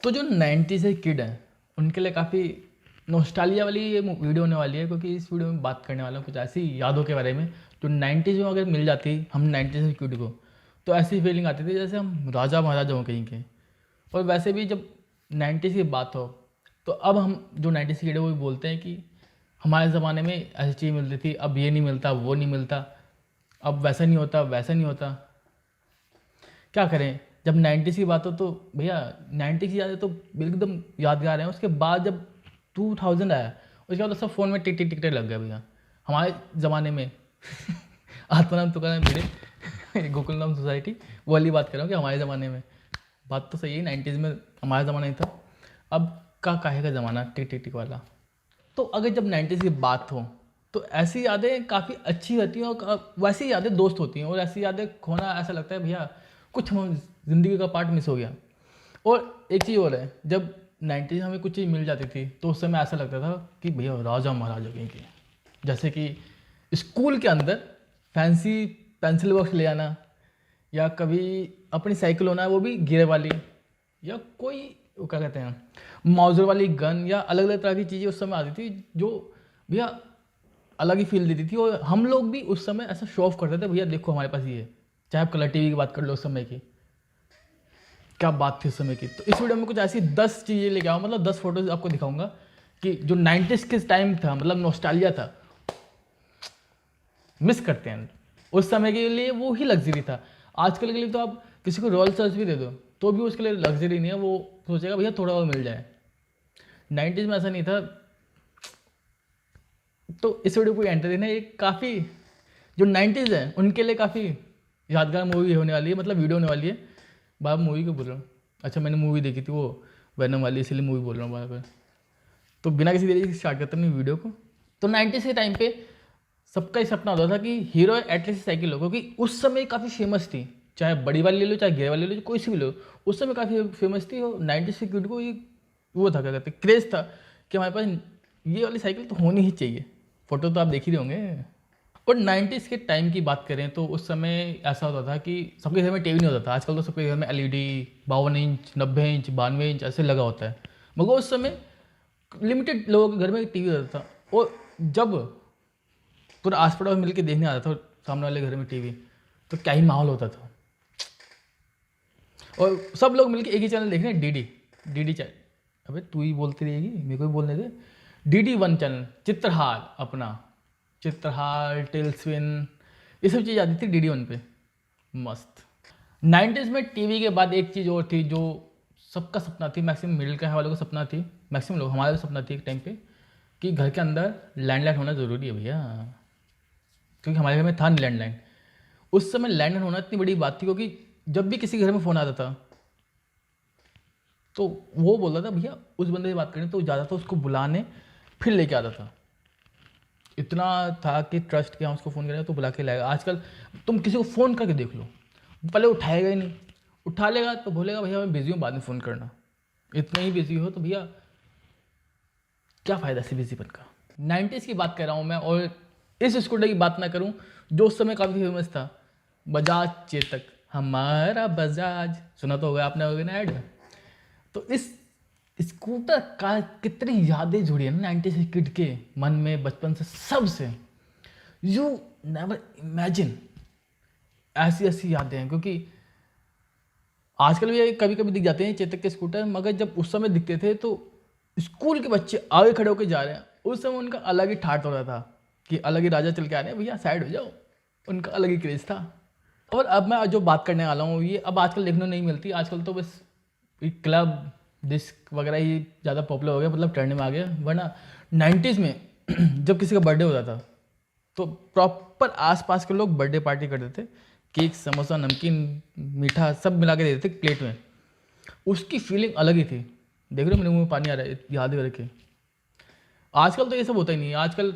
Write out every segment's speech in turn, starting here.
तो जो 90s के किड हैं उनके लिए काफ़ी नॉस्टैल्जिया वाली ये वीडियो होने वाली है, क्योंकि इस वीडियो में बात करने वाला हूँ कुछ ऐसी यादों के बारे में जो 90s में अगर मिल जाती हम 90s के किड को, तो ऐसी फीलिंग आती थी जैसे हम राजा महाराजा हों कहीं के। और वैसे भी जब 90s की बात हो तो अब हम जो 90s के किड है वो भी बोलते हैं कि हमारे ज़माने में ऐसी चीज़ मिलती थी, अब ये नहीं मिलता, वो नहीं मिलता, अब वैसा नहीं होता, वैसा नहीं होता। क्या करें, जब 90s की बात हो तो भैया 90 की यादें तो एकदम यादगार हैं। उसके बाद जब 2000 आया उसके बाद तो सब फ़ोन में टिकटे लग गए भैया हमारे ज़माने में। आत्माराम तुकाराम भिड़े गोकुल नाम सोसाइटी वो वाली बात कर रहा हूँ कि हमारे ज़माने में। बात तो सही है, 90s में हमारा ज़माना ही था, अब का काहे का ज़माना टिक टिक टिक वाला। तो अगर जब 90s की बात हो तो ऐसी यादें काफ़ी अच्छी होती हैं और वैसी यादें दोस्त होती हैं, और ऐसी यादें खोना ऐसा लगता है भैया कुछ हम ज़िंदगी का पार्ट मिस हो गया। और एक चीज़ और है, जब 90s हमें कुछ चीज़ मिल जाती थी तो उस समय ऐसा लगता था कि भैया राजा महाराजा कहीं के। जैसे कि स्कूल के अंदर फैंसी पेंसिल बॉक्स ले आना, या कभी अपनी साइकिल होना वो भी गियर वाली, या कोई वो क्या कहते हैं माउजर वाली गन, या अलग अलग तरह की चीज़ें उस समय आती थी जो भैया अलग ही फील देती थी। और हम लोग भी उस समय ऐसा शो ऑफ करते थे, भैया देखो हमारे पास ये है। चाहे आप कलर टीवी की बात कर लो, उस समय की क्या बात थी उस समय की। तो इस वीडियो में कुछ ऐसी 10 चीज़ें लेके आओ, मतलब 10 फोटोज आपको दिखाऊंगा कि जो 90s के टाइम था, मतलब नॉस्टैल्जिया था, मिस करते हैं। उस समय के लिए वो ही लग्जरी था। आजकल के लिए तो आप किसी को रॉयल सर्च भी दे दो तो भी उसके लिए लग्जरी नहीं है, वो सोचेगा भैया थोड़ा और मिल जाए। 90s में ऐसा नहीं था। तो इस वीडियो को एंटर देना, ये काफ़ी जो 90s है उनके लिए काफ़ी यादगार मूवी होने वाली है, मतलब वीडियो होने वाली है। बार मूवी को बोल रहा हूँ, अच्छा मैंने मूवी देखी थी वो वैनम वाली, इसलिए मूवी बोल रहा हूँ बार बार। तो बिना किसी देरी स्टार्ट करते हैं वीडियो को। तो 90s के टाइम पे सबका ही सपना होता था कि हीरो एटलीस्ट साइकिल हो, क्योंकि उस समय काफ़ी फेमस थी। चाहे बड़ी वाली ले लो, चाहे गियर वाली ले लो, कोई सी भी लो, उस समय काफ़ी फेमस थी। और 90s के किड को ये वो था, क्या कहते हैं, क्रेज़ था कि हमारे पास ये वाली साइकिल तो होनी ही चाहिए। फोटो तो आप देख ही रहे होंगे। और 90s के टाइम की बात करें तो उस समय ऐसा होता था कि सबके घर में टीवी नहीं होता था। आजकल तो सबके घर में एलईडी 52 इंच, 90 इंच, 92 इंच ऐसे लगा होता है, मगर उस समय लिमिटेड लोगों के घर में टीवी होता था। और जब पूरा आस पड़ोस मिल के देखने आता था सामने वाले घर में टीवी, तो क्या ही माहौल होता था। और सब लोग मिलके एक ही चैनल देख रहे हैं, डीडी चैनल। अबे तू ही बोलती रहेगी, मेरे को भी बोलने दे। DD1 चैनल, चित्रहार, अपना चित्रहार, टेल्सविन, ये सब चीज़ आती थी DD1 पे, मस्त। 90s में टीवी के बाद एक चीज़ और थी जो सबका सपना थी, मैक्सिमम मिडिल क्लास वालों का सपना थी, मैक्सिमम लोग हमारा भी सपना थी एक टाइम पे, कि घर के अंदर लैंडलाइन होना ज़रूरी है भैया। क्योंकि हमारे घर में था नहीं लैंडलाइन। उस समय लैंडलाइन होना इतनी बड़ी बात थी, क्योंकि जब भी किसी घर में फ़ोन आता था तो वो बोलता था भैया उस बंदे से बात करें, तो ज़्यादा तो उसको बुलाने फिर लेके आता था। इतना था कि ट्रस्ट किया, उसको फ़ोन करेगा तो बुला के लाएगा। आजकल तुम किसी को फ़ोन करके देख लो, पहले उठाएगा ही नहीं, उठा लेगा तो बोलेगा भैया मैं बिज़ी हूँ, बाद में फ़ोन करना। इतना ही बिज़ी हो तो भैया क्या फ़ायदा इसी बिज़ीपन का। 90s की बात कर रहा हूँ मैं, और इस स्कूटर की बात ना करूँ जो उस समय काफ़ी फेमस था, बजाज चेतक, हमारा बजाज, सुना तो होगा आपने, होगा ना ऐड। तो इस स्कूटर का कितनी यादें जुड़ी है ना 90s किड के मन में, बचपन से, सबसे। यू नेवर इमेजिन, ऐसी ऐसी यादें हैं। क्योंकि आजकल भी कभी कभी दिख जाते हैं चेतक के स्कूटर, मगर जब उस समय दिखते थे तो स्कूल के बच्चे आगे खड़े होकर जा रहे हैं, उस समय उनका अलग ही ठाट हो रहा था कि अलग ही राजा चल के आ रहे हैं, भैया साइड हो जाओ। उनका अलग ही क्रेज था। और अब मैं जो बात करने वाला हूँ ये अब आजकल देखने नहीं मिलती। आजकल तो बस क्लब डिस्क वगैरह ही ज़्यादा पॉपुलर हो गया, मतलब ट्रेंड में आ गया। वरना 90s में जब किसी का बर्थडे होता था तो प्रॉपर आसपास के लोग बर्थडे पार्टी करते थे, केक, समोसा, नमकीन, मीठा सब मिला के देते थे प्लेट में। उसकी फीलिंग अलग ही थी। देख रहे हो मेरे मुंह में पानी आ रहा है याद करके। आजकल तो ये सब होता ही नहीं है। आजकल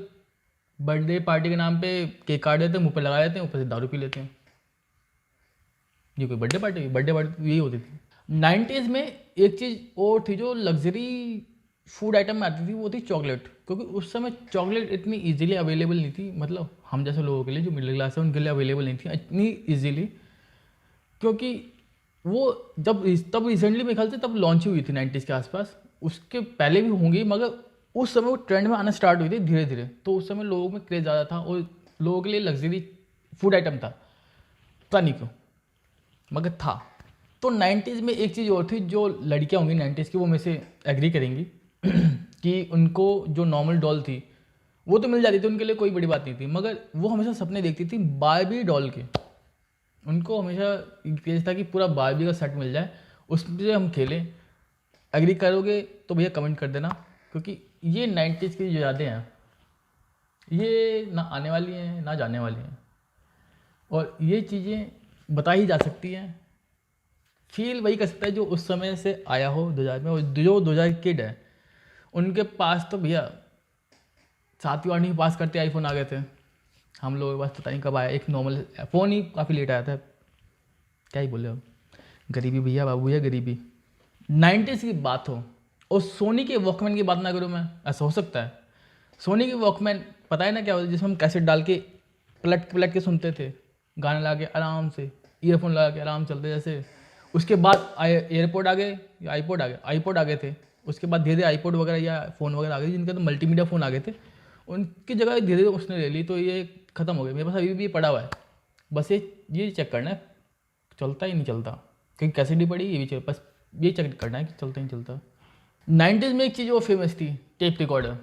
बर्थडे पार्टी के नाम पे केक काट देते हैं, मुँह पे लगा देते हैं, ऊपर से दारू पी लेते हैं। ये कोई बर्थडे पार्टी यही होती थी। 90s में एक चीज़ और थी जो लग्जरी फूड आइटम में आती थी, वो थी चॉकलेट। क्योंकि उस समय चॉकलेट इतनी इजीली अवेलेबल नहीं थी, मतलब हम जैसे लोगों के लिए जो मिडिल क्लास है उनके लिए अवेलेबल नहीं थी इतनी इजीली। क्योंकि वो जब तब रिसेंटली मेरे ख्याल से तब लॉन्च हुई थी 90s के आसपास, उसके पहले भी होंगी, मगर उस समय वो ट्रेंड में आना स्टार्ट हुई थी धीरे धीरे। तो उस समय लोगों में क्रेज़ ज़्यादा था और लोगों के लिए लग्जरी फूड आइटम था, पता नहीं क्यों, मगर था। तो 90s में एक चीज़ और थी, जो लड़कियां होंगी 90s की वो मेरे से एग्री करेंगी कि उनको जो नॉर्मल डॉल थी वो तो मिल जाती थी, उनके लिए कोई बड़ी बात नहीं थी, मगर वो हमेशा सपने देखती थी बारबी डॉल के। उनको हमेशा क्रेज था कि पूरा बारबी का सेट मिल जाए, उससे हम खेलें। एग्री करोगे तो भैया कमेंट कर देना, क्योंकि ये 90s की जो यादें हैं ये ना आने वाली हैं ना जाने वाली हैं, और ये चीज़ें बता ही जा सकती हैं। फील वही कर सकता है जो उस समय से आया हो 2000 में, और जो 2000 किड है उनके पास तो भैया 7वीं 8वीं पास करते आईफोन आ गए थे। हम लोगों के पास पता नहीं कब आया, एक नॉर्मल फ़ोन ही काफ़ी लेट आया था। क्या ही बोले अब, गरीबी भैया, बाबू भैया गरीबी। 90s की बात हो और सोनी के वॉकमैन की बात ना करूँ मैं, ऐसा हो सकता है? सोनी के वॉकमैन पता है ना क्या होता है, जिसमें हम कैसेट डाल के पलट पलट के सुनते थे, गाना लगा के आराम से, ईयरफोन लगा के आराम चलते जैसे। उसके बाद एयरपोर्ट आ गए या आईपोड आ गए थे। उसके बाद धीरे धीरे आईपोड वगैरह या फ़ोन वगैरह आ गए, जिनके तो मल्टीमीडिया फ़ोन आ गए थे, उनकी जगह धीरे धीरे उसने ले ली, तो ये ख़त्म हो गया। मेरे पास अभी भी पड़ा हुआ है, बस ये चेक करना है चलता ही नहीं चलता, क्योंकि कैसेट ही पड़ी, ये भी चल, बस ये चेक करना है कि चलता ही नहीं चलता। 90s में एक चीज़ वो फेमस थी, टेप रिकॉर्डर,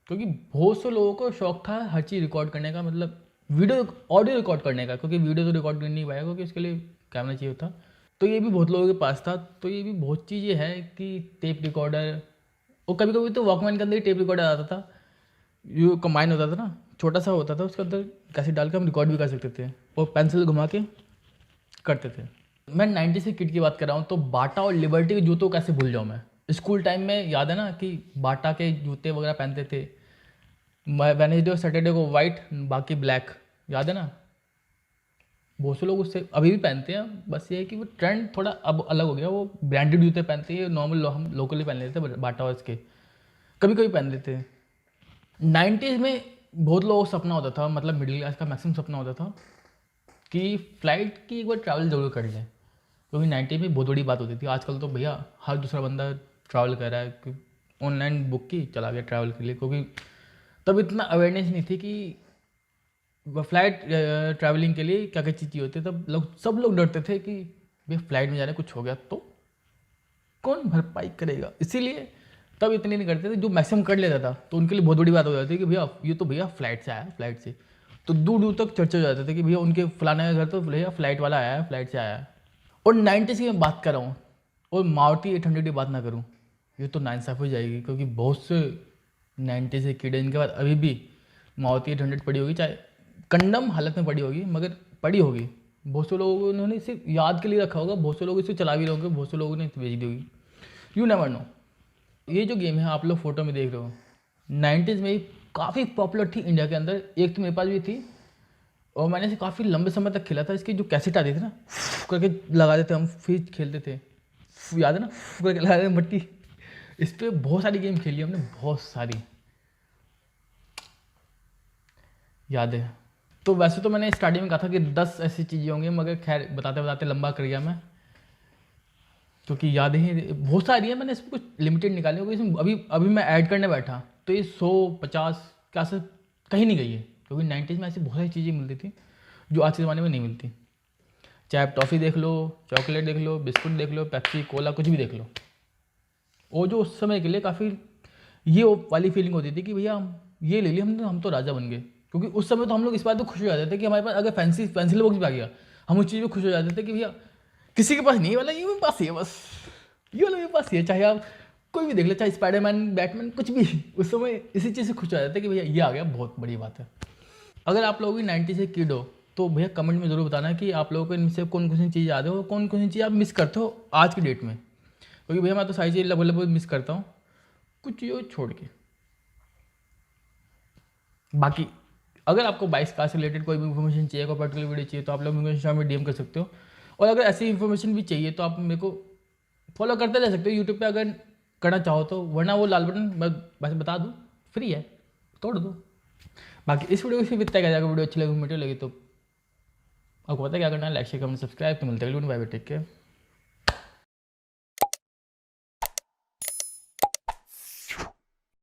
क्योंकि बहुत से लोगों को शौक था हर चीज़ रिकॉर्ड करने का, मतलब वीडियो ऑडियो रिकॉर्ड करने का, क्योंकि वीडियो तो रिकॉर्ड कर नहीं पाया क्योंकि उसके लिए कैमरा चाहिए था। तो ये भी बहुत लोगों के पास था। तो ये भी बहुत चीज़ें हैं कि टेप रिकॉर्डर, और कभी कभी तो वॉकमैन के अंदर ही टेप रिकॉर्डर आता था, ये कंबाइन होता था ना, छोटा सा होता था, उसके अंदर कैसेट डाल के हम रिकॉर्ड भी कर सकते थे और पेंसिल घुमा के करते थे। मैं 90 से किट की बात कर रहा हूँ, तो बाटा और लिबर्टी के जूतों को कैसे भूल जाऊँ मैं। स्कूल टाइम में याद है ना कि बाटा के जूते वगैरह पहनते थे, वेनेसडे और सैटरडे को वाइट बाकी ब्लैक, याद है ना। बहुत से लोग उससे अभी भी पहनते हैं, बस ये है कि वो ट्रेंड थोड़ा अब अलग हो गया, वो ब्रांडेड जूते पहनते हैं, नॉर्मल हम लोकली पहन लेते थे बाटा और इसके, कभी कभी पहन लेते हैं। 90s में बहुत लोगों का सपना होता था, मतलब मिडिल क्लास का मैक्सिमम सपना होता था कि फ़्लाइट की एक बार ट्रैवल ज़रूर कर लें, क्योंकि 90 में बहुत बड़ी बात होती थी। आजकल तो भैया हर दूसरा बंदा ट्रैवल कर रहा है कि ऑनलाइन बुक की चला गया ट्रैवल के लिए, क्योंकि तब इतना अवेयरनेस नहीं थी कि फ़्लाइट ट्रैवलिंग के लिए क्या क्या चीज़ चाहिए होती है। तब सब लोग डरते थे कि भैया फ़्लाइट में जाने कुछ हो गया तो कौन भरपाई करेगा, इसीलिए तब इतने नहीं करते थे। जो मैक्सिमम कर लेता था तो उनके लिए बहुत बड़ी बात हो जाती है कि भैया ये तो भैया फ़्लाइट से आया, फ़्लाइट से। तो दूर दूर तक चर्चा हो जाते थे कि भैया उनके फलाने का घर तो भैया फ़्लाइट वाला आया है, फ़्लाइट से आया है। और 90s की मैं बात कर रहा हूँ, और मारुति 800 की बात ना करूँ, ये तो नाइंसाफ़ी हो जाएगी, क्योंकि बहुत से 90 से किड इनके बाद अभी भी मारुति 800 पड़ी होगी, चाहे कंडम हालत में पड़ी होगी, मगर पड़ी होगी। बहुत से लोगों ने सिर्फ याद के लिए रखा होगा, बहुत से लोग इसे चला भी रहे होंगे, बहुत से लोगों ने बेच दी होगी, यू नेवर नो। ये जो गेम है आप लोग फोटो में देख रहे हो, 90s में काफ़ी पॉपुलर थी इंडिया के अंदर। एक तो मेरे पास भी थी, और मैंने इसे काफ़ी लंबे समय तक खेला था। इसकी जो कैसेट आती थी ना, करके लगा देते हम, फिर खेलते थे, याद है ना, करके लगा देते मट्टी। इस पर बहुत सारी गेम खेली हमने, बहुत सारी याद है। तो वैसे तो मैंने स्टार्टिंग में कहा था कि 10 ऐसी चीज़ें होंगी, मगर खैर बताते बताते लंबा कर गया मैं, क्योंकि यादें ही बहुत सारी है। मैंने इसमें कुछ लिमिटेड निकाले, क्योंकि इसमें अभी अभी मैं ऐड करने बैठा तो ये 100-50 के आसपास कहीं नहीं गई है, क्योंकि 90s में ऐसी बहुत सारी चीज़ें मिलती थी जो आज के ज़माने में नहीं मिलती। चाहे आप टॉफ़ी देख लो, चॉकलेट देख लो, बिस्कुट देख लो, पेप्सी कोला कुछ भी देख लो, वो जो उस समय के लिए काफ़ी ये वाली फीलिंग होती थी कि भैया हम ये ले लिया, हम तो राजा बन गए। क्योंकि उस समय तो हम लोग इस बात पर खुश हो जाते थे कि हमारे पास अगर फैंसी पेंसिल बॉक्स भी आ गया, हम उस चीज़ पर खुश हो जाते थे कि भैया किसी के पास नहीं है वाला, ये मेरे पास ही है, बस ये वाला मेरे पास ही है। चाहे आप कोई भी देख ले, चाहे स्पाइडरमैन, बैटमैन, कुछ भी, उस समय इसी चीज़ से खुश हो जाते थे कि भैया ये आ गया, बहुत बड़ी बात है। अगर आप लोग भी 90 से किड हो तो भैया कमेंट में ज़रूर बताना कि आप लोगों को इनसे कौन कौन सी चीज़ याद है और कौन कौन सी चीज़ आप मिस करते हो आज की डेट में, क्योंकि भैया मैं तो सारी चीज़ लगभग मिस करता हूँ, कुछ चीज़ों को छोड़ के। बाकी अगर आपको बाइक कार से रिलेटेड कोई भी इन्फॉर्मेशन चाहिए, कोई पर्टिकुलर वीडियो चाहिए, तो आप लोग मेरे को इंस्टाग्राम में डीएम कर सकते हो। और अगर ऐसी इन्फॉर्मेशन भी चाहिए तो आप मेरे को फॉलो करते रह सकते हो यूट्यूब पे अगर करना चाहो तो, वरना वो लाल बटन मैं वैसे बता दूँ फ्री है, तोड़ दो। बाकी इस वीडियो को सिर्फ इतना क्या, वीडियो अच्छी लगी वीडियो लगी तो आपको पता है क्या करना है, लाइक शेयर कमेंट सब्सक्राइब। तो मिलते हैं, बाय बाय, टेक केयर।